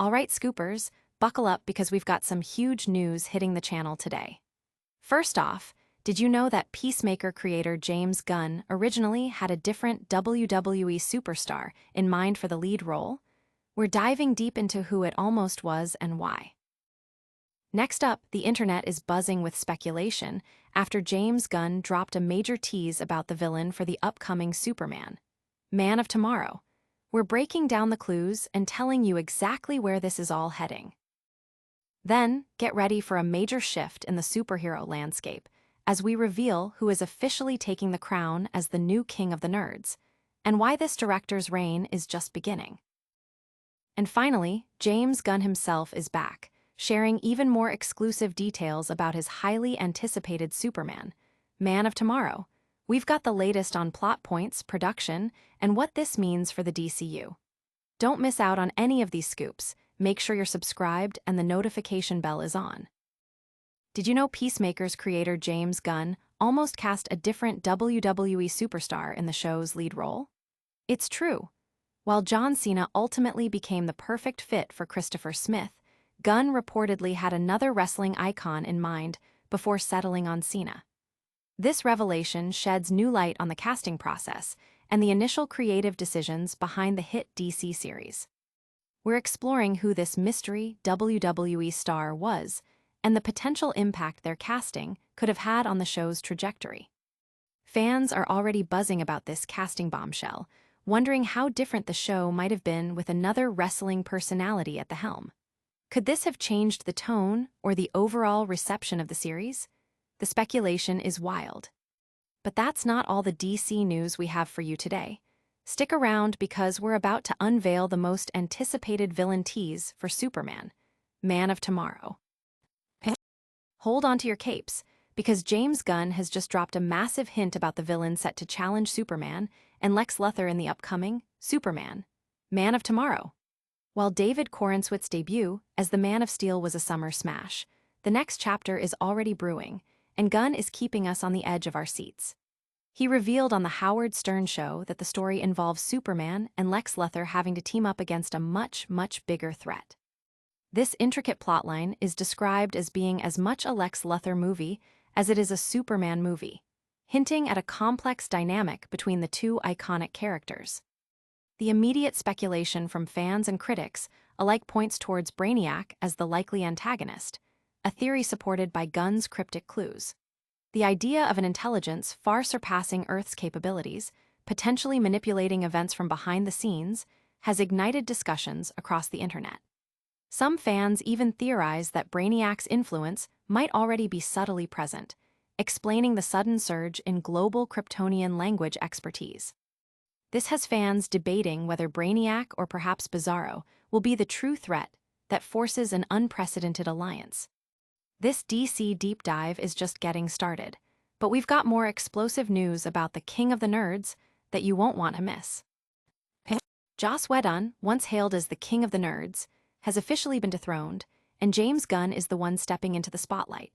All right, scoopers, buckle up because we've got some huge news hitting the channel today. First off, did you know that Peacemaker creator James Gunn originally had a different WWE superstar in mind for the lead role? We're diving deep into who it almost was and why. Next up, the internet is buzzing with speculation after James Gunn dropped a major tease about the villain for the upcoming Superman, Man of Tomorrow. We're breaking down the clues and telling you exactly where this is all heading. Then, get ready for a major shift in the superhero landscape as we reveal who is officially taking the crown as the new king of the nerds, and why this director's reign is just beginning. And finally, James Gunn himself is back, sharing even more exclusive details about his highly anticipated Superman, Man of Tomorrow. We've got the latest on plot points, production, and what this means for the DCU. Don't miss out on any of these scoops. Make sure you're subscribed and the notification bell is on. Did you know Peacemaker's creator James Gunn almost cast a different WWE superstar in the show's lead role? It's true. While John Cena ultimately became the perfect fit for Christopher Smith, Gunn reportedly had another wrestling icon in mind before settling on Cena. This revelation sheds new light on the casting process and the initial creative decisions behind the hit DC series. We're exploring who this mystery WWE star was and the potential impact their casting could have had on the show's trajectory. Fans are already buzzing about this casting bombshell, wondering how different the show might have been with another wrestling personality at the helm. Could this have changed the tone or the overall reception of the series? The speculation is wild. But that's not all the DC news we have for you today. Stick around because we're about to unveil the most anticipated villain tease for Superman, Man of Tomorrow. Hold on to your capes, because James Gunn has just dropped a massive hint about the villain set to challenge Superman and Lex Luthor in the upcoming Superman, Man of Tomorrow. While David Corenswet's debut as the Man of Steel was a summer smash, the next chapter is already brewing, and Gunn is keeping us on the edge of our seats. He revealed on the Howard Stern show that the story involves Superman and Lex Luthor having to team up against a much bigger threat. This intricate plotline is described as being as much a Lex Luthor movie as it is a Superman movie, hinting at a complex dynamic between the two iconic characters. The immediate speculation from fans and critics alike points towards Brainiac as the likely antagonist, a theory supported by Gunn's cryptic clues. The idea of an intelligence far surpassing Earth's capabilities, potentially manipulating events from behind the scenes, has ignited discussions across the internet. Some fans even theorize that Brainiac's influence might already be subtly present, explaining the sudden surge in global Kryptonian language expertise. This has fans debating whether Brainiac or perhaps Bizarro will be the true threat that forces an unprecedented alliance. This DC deep dive is just getting started, but we've got more explosive news about the King of the Nerds that you won't want to miss. Joss Whedon, once hailed as the King of the Nerds, has officially been dethroned, and James Gunn is the one stepping into the spotlight.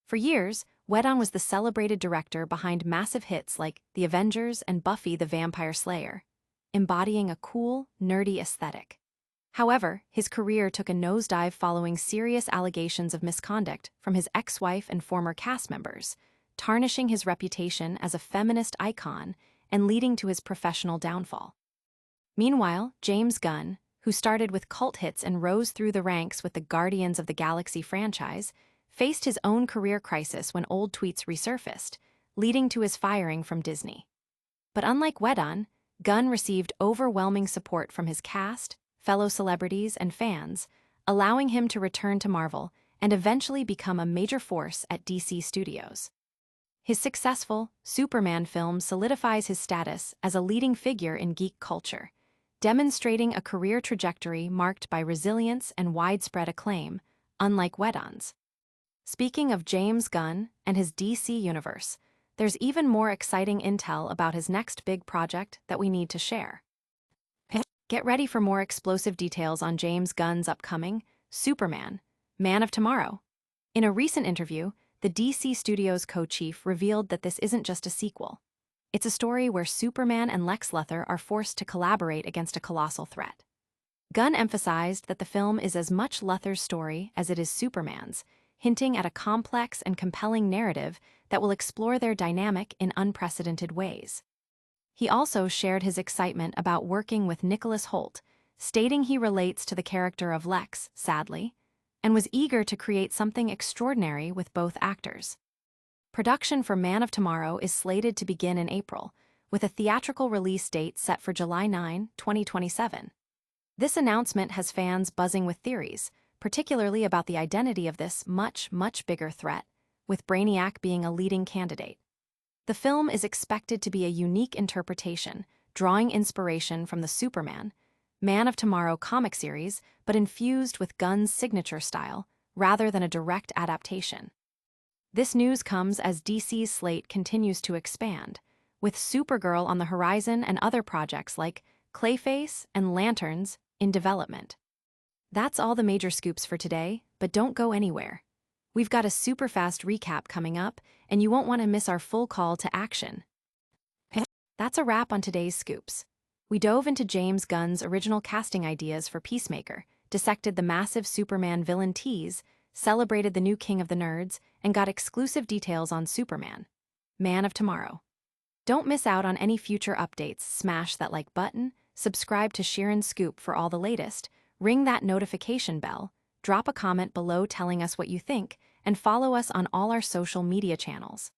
For years, Whedon was the celebrated director behind massive hits like The Avengers and Buffy the Vampire Slayer, embodying a cool, nerdy aesthetic. However, his career took a nosedive following serious allegations of misconduct from his ex-wife and former cast members, tarnishing his reputation as a feminist icon and leading to his professional downfall. Meanwhile, James Gunn, who started with cult hits and rose through the ranks with the Guardians of the Galaxy franchise, faced his own career crisis when old tweets resurfaced, leading to his firing from Disney. But unlike Whedon, Gunn received overwhelming support from his cast, fellow celebrities, and fans, allowing him to return to Marvel and eventually become a major force at DC Studios. His successful Superman film solidifies his status as a leading figure in geek culture, demonstrating a career trajectory marked by resilience and widespread acclaim, unlike Whedon's. Speaking of James Gunn and his DC universe, there's even more exciting intel about his next big project that we need to share. Get ready for more explosive details on James Gunn's upcoming Superman, Man of Tomorrow. In a recent interview, the DC Studios co-chief revealed that this isn't just a sequel. It's a story where Superman and Lex Luthor are forced to collaborate against a colossal threat. Gunn emphasized that the film is as much Luthor's story as it is Superman's, hinting at a complex and compelling narrative that will explore their dynamic in unprecedented ways. He also shared his excitement about working with Nicholas Hoult, stating he relates to the character of Lex, sadly, and was eager to create something extraordinary with both actors. Production for Man of Tomorrow is slated to begin in April, with a theatrical release date set for July 9, 2027. This announcement has fans buzzing with theories, particularly about the identity of this much bigger threat, with Brainiac being a leading candidate. The film is expected to be a unique interpretation, drawing inspiration from the Superman, Man of Tomorrow comic series, but infused with Gunn's signature style, rather than a direct adaptation. This news comes as DC's slate continues to expand, with Supergirl on the horizon and other projects like Clayface and Lanterns in development. That's all the major scoops for today, but don't go anywhere. We've got a super fast recap coming up, and you won't want to miss our full call to action. That's a wrap on today's scoops. We dove into James Gunn's original casting ideas for Peacemaker, dissected the massive Superman villain Tease, celebrated the new King of the Nerds, and got exclusive details on Superman, Man of Tomorrow. Don't miss out on any future updates. Smash that like button, subscribe to Sheeran's Scoop for all the latest, ring that notification bell, drop a comment below telling us what you think, and follow us on all our social media channels.